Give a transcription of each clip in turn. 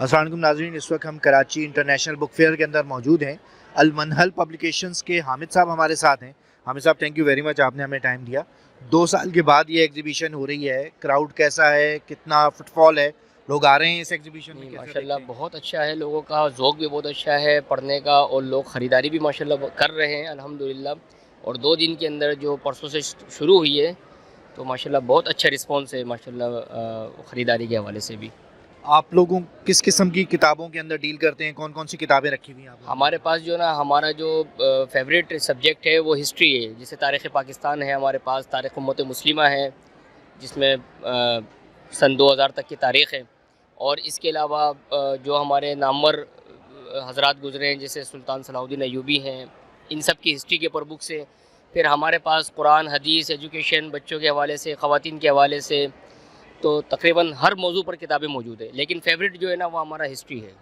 السلام علیکم ناظرین، اس وقت ہم کراچی انٹرنیشنل بک فیئر کے اندر موجود ہیں۔ المنہل پبلیکیشنز کے حامد صاحب ہمارے ساتھ ہیں۔ حامد صاحب، تھینک یو ویری مچ، آپ نے ہمیں ٹائم دیا۔ 2 سال کے بعد یہ ایگزیبیشن ہو رہی ہے، کراؤڈ کیسا ہے، کتنا فٹ فال ہے، لوگ آ رہے ہیں اس ایگزیبیشن میں؟ ماشاء اللہ بہت اچھا ہے، لوگوں کا ذوق بھی بہت اچھا ہے پڑھنے کا، اور لوگ خریداری بھی ماشاء اللہ کر رہے ہیں الحمدللہ۔ اور 2 دن کے اندر جو پرسوں سے شروع ہوئی ہے تو ماشاء اللہ بہت اچھا رسپانس ہے ماشاء اللہ خریداری کے حوالے سے بھی۔ آپ لوگوں کس قسم کی کتابوں کے اندر ڈیل کرتے ہیں؟ کون کون سی کتابیں رکھی ہوئی ہیں آپ لوگوں نے؟ ہمارے پاس جو نا ہمارا جو فیوریٹ سبجیکٹ ہے وہ ہسٹری ہے، جیسے تاریخ پاکستان ہے، ہمارے پاس تاریخ امت مسلمہ ہے جس میں سن 2000 تک کی تاریخ ہے، اور اس کے علاوہ جو ہمارے نامور حضرات گزرے ہیں جیسے سلطان صلاح الدین ایوبی ہیں، ان سب کی ہسٹری کے پر بکس ہے۔ پھر ہمارے پاس قرآن، حدیث، ایجوکیشن، بچوں کے حوالے سے، خواتین کے حوالے سے، تو تقریباً ہر موضوع پر کتابیں موجود ہیں، لیکن فیوریٹ جو ہے نا وہ ہمارا ہسٹری ہے۔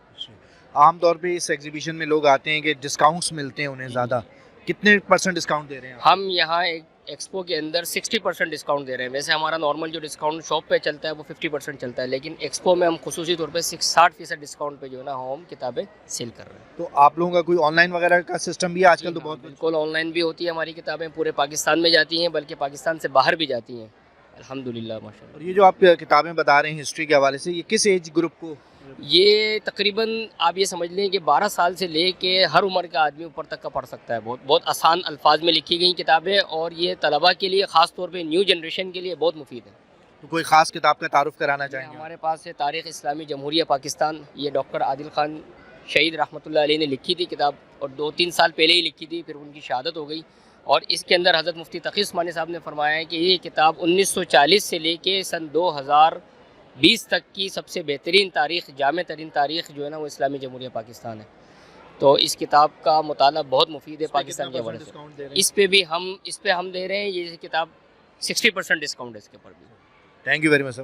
عام طور پہ اس ایگزیبیشن میں لوگ آتے ہیں کہ ڈسکاؤنٹس ملتے ہیں انہیں زیادہ، کتنے % ڈسکاؤنٹ دے رہے ہیں آپ؟ ہم یہاں ایکسپو کے اندر 60% ڈسکاؤنٹ دے رہے ہیں۔ ویسے ہمارا نارمل جو ڈسکاؤنٹ شاپ پہ چلتا ہے وہ 50% چلتا ہے، لیکن ایکسپو میں ہم خصوصی طور پہ 60% ڈسکاؤنٹ پہ جو ہے نا ہم کتابیں سیل کر رہے ہیں۔ تو آپ لوگوں کا کوئی آن لائن وغیرہ کا سسٹم بھی ہے آج کل؟ تو بہت بالکل آن لائن بھی ہوتی ہے، ہماری کتابیں پورے پاکستان میں جاتی ہیں، بلکہ پاکستان سے باہر بھی جاتی ہیں الحمدللہ ماشاء اللہ۔ اور یہ جو آپ کتابیں بتا رہے ہیں ہسٹری کے حوالے سے، یہ کس ایج گروپ کو؟ یہ تقریباً آپ یہ سمجھ لیں کہ 12 سال سے لے کے ہر عمر کا آدمی اوپر تک کا پڑھ سکتا ہے۔ بہت آسان الفاظ میں لکھی گئی کتابیں، اور یہ طلباء کے لیے، خاص طور پہ نیو جنریشن کے لیے بہت مفید ہے۔ تو کوئی خاص کتاب کا تعارف کرانا چاہیں گے؟ ہمارے پاس ہے تاریخ اسلامی جمہوریہ پاکستان، یہ ڈاکٹر عادل خان شہید رحمۃ اللہ علیہ نے لکھی تھی کتاب، اور 2-3 سال پہلے ہی لکھی تھی، پھر ان کی شہادت ہو گئی۔ اور اس کے اندر حضرت مفتی تقی عثمانی صاحب نے فرمایا ہے کہ یہ کتاب 1940 سے لے کے سن 2020 تک کی سب سے بہترین تاریخ، جامع ترین تاریخ جو ہے نا وہ اسلامی جمہوریہ پاکستان ہے۔ تو اس کتاب کا مطالعہ بہت مفید ہے پاکستان کے حوالے سے۔ اس پہ ہم دے رہے ہیں یہ کتاب 60% ڈسکاؤنٹ ہے اس کے اوپر بھی۔ Thank you very much sir.